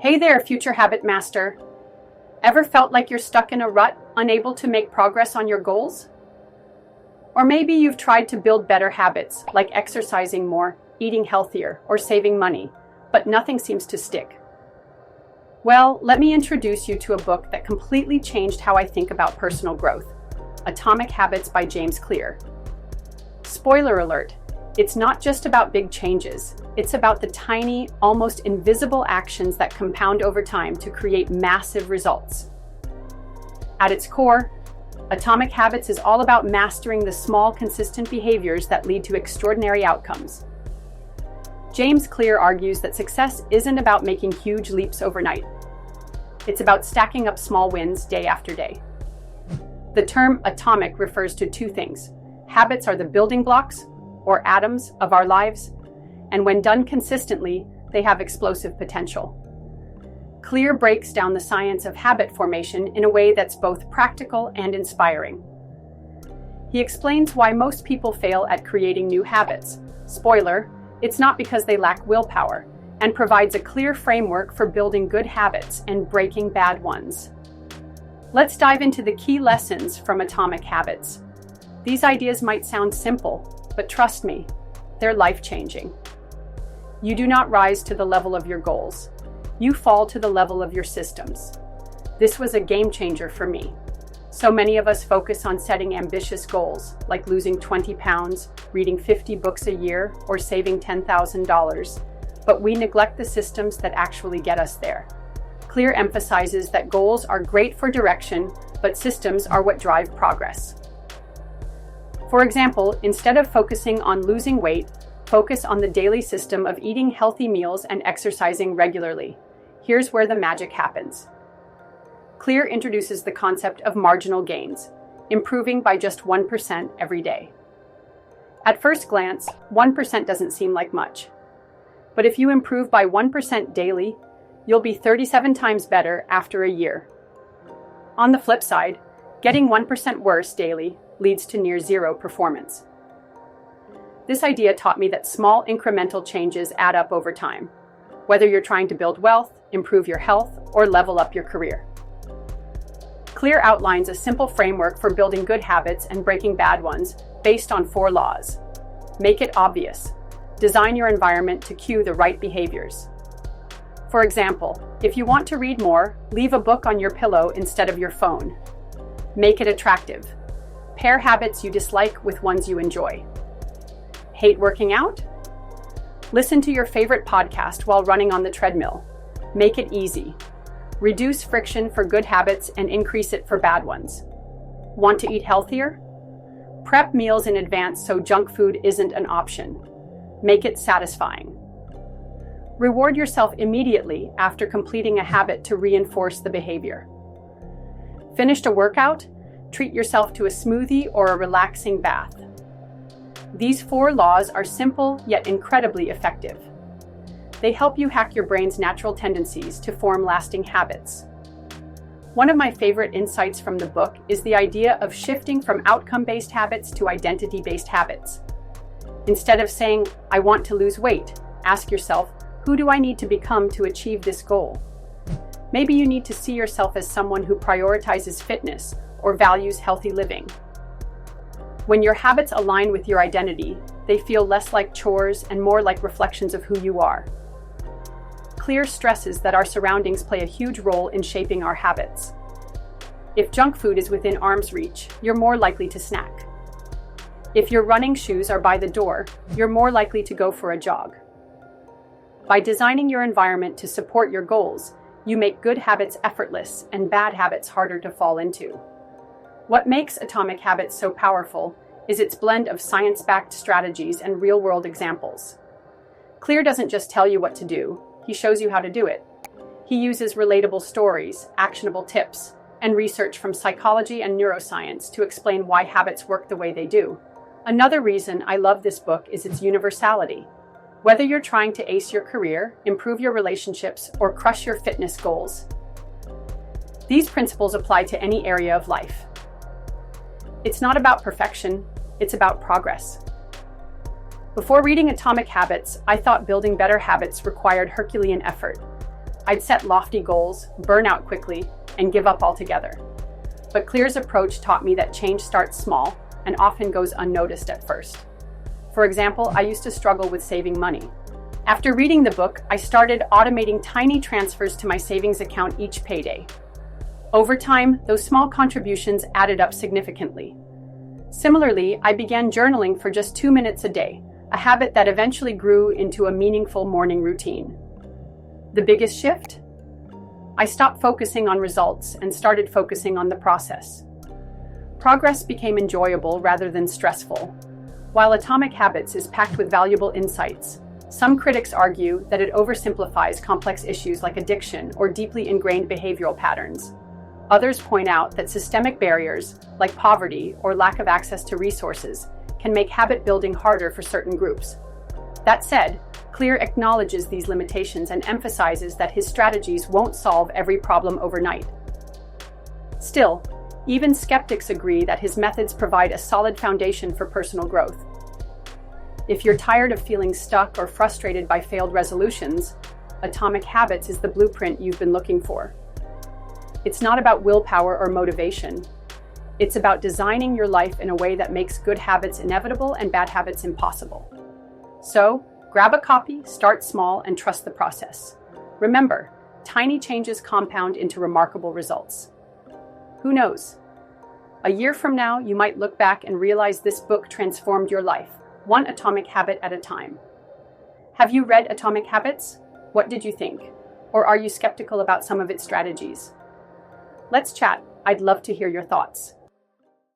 Hey there, future habit master. Ever felt like you're stuck in a rut, unable to make progress on your goals? Or maybe you've tried to build better habits, like exercising more, eating healthier, or saving money, but nothing seems to stick. Well, let me introduce you to a book that completely changed how I think about personal growth, Atomic Habits by James Clear. Spoiler alert, it's not just about big changes. It's about the tiny, almost invisible actions that compound over time to create massive results. At its core, Atomic Habits is all about mastering the small, consistent behaviors that lead to extraordinary outcomes. James Clear argues that success isn't about making huge leaps overnight. It's about stacking up small wins day after day. The term atomic refers to two things. Habits are the building blocks, or atoms, of our lives, and when done consistently, they have explosive potential. Clear breaks down the science of habit formation in a way that's both practical and inspiring. He explains why most people fail at creating new habits. Spoiler, it's not because they lack willpower, and provides a clear framework for building good habits and breaking bad ones. Let's dive into the key lessons from Atomic Habits. These ideas might sound simple, but trust me, they're life-changing. You do not rise to the level of your goals. You fall to the level of your systems. This was a game changer for me. So many of us focus on setting ambitious goals, like losing 20 pounds, reading 50 books a year, or saving $10,000, but we neglect the systems that actually get us there. Clear emphasizes that goals are great for direction, but systems are what drive progress. For example, instead of focusing on losing weight, focus on the daily system of eating healthy meals and exercising regularly. Here's where the magic happens. Clear introduces the concept of marginal gains, improving by just 1% every day. At first glance, 1% doesn't seem like much. But if you improve by 1% daily, you'll be 37 times better after a year. On the flip side, getting 1% worse daily leads to near zero performance. This idea taught me that small incremental changes add up over time, whether you're trying to build wealth, improve your health, or level up your career. Clear outlines a simple framework for building good habits and breaking bad ones based on 4 laws. Make it obvious. Design your environment to cue the right behaviors. For example, if you want to read more, leave a book on your pillow instead of your phone. Make it attractive. Pair habits you dislike with ones you enjoy. Hate working out? Listen to your favorite podcast while running on the treadmill. Make it easy. Reduce friction for good habits and increase it for bad ones. Want to eat healthier? Prep meals in advance so junk food isn't an option. Make it satisfying. Reward yourself immediately after completing a habit to reinforce the behavior. Finished a workout? Treat yourself to a smoothie or a relaxing bath. These 4 laws are simple yet incredibly effective. They help you hack your brain's natural tendencies to form lasting habits. One of my favorite insights from the book is the idea of shifting from outcome-based habits to identity-based habits. Instead of saying, "I want to lose weight," ask yourself, "Who do I need to become to achieve this goal?" Maybe you need to see yourself as someone who prioritizes fitness or values healthy living. When your habits align with your identity, they feel less like chores and more like reflections of who you are. Clear stresses that our surroundings play a huge role in shaping our habits. If junk food is within arm's reach, you're more likely to snack. If your running shoes are by the door, you're more likely to go for a jog. By designing your environment to support your goals, you make good habits effortless and bad habits harder to fall into. What makes Atomic Habits so powerful is its blend of science-backed strategies and real-world examples. Clear doesn't just tell you what to do, he shows you how to do it. He uses relatable stories, actionable tips, and research from psychology and neuroscience to explain why habits work the way they do. Another reason I love this book is its universality. Whether you're trying to ace your career, improve your relationships, or crush your fitness goals, these principles apply to any area of life. It's not about perfection, it's about progress. Before reading Atomic Habits, I thought building better habits required Herculean effort. I'd set lofty goals, burn out quickly, and give up altogether. But Clear's approach taught me that change starts small and often goes unnoticed at first. For example, I used to struggle with saving money. After reading the book, I started automating tiny transfers to my savings account each payday. Over time, those small contributions added up significantly. Similarly, I began journaling for just 2 minutes a day, a habit that eventually grew into a meaningful morning routine. The biggest shift? I stopped focusing on results and started focusing on the process. Progress became enjoyable rather than stressful. While Atomic Habits is packed with valuable insights, some critics argue that it oversimplifies complex issues like addiction or deeply ingrained behavioral patterns. Others point out that systemic barriers, like poverty or lack of access to resources, can make habit building harder for certain groups. That said, Clear acknowledges these limitations and emphasizes that his strategies won't solve every problem overnight. Still, even skeptics agree that his methods provide a solid foundation for personal growth. If you're tired of feeling stuck or frustrated by failed resolutions, Atomic Habits is the blueprint you've been looking for. It's not about willpower or motivation. It's about designing your life in a way that makes good habits inevitable and bad habits impossible. So, grab a copy, start small, and trust the process. Remember, tiny changes compound into remarkable results. Who knows? A year from now, you might look back and realize this book transformed your life, one atomic habit at a time. Have you read Atomic Habits? What did you think? Or are you skeptical about some of its strategies? Let's chat. I'd love to hear your thoughts.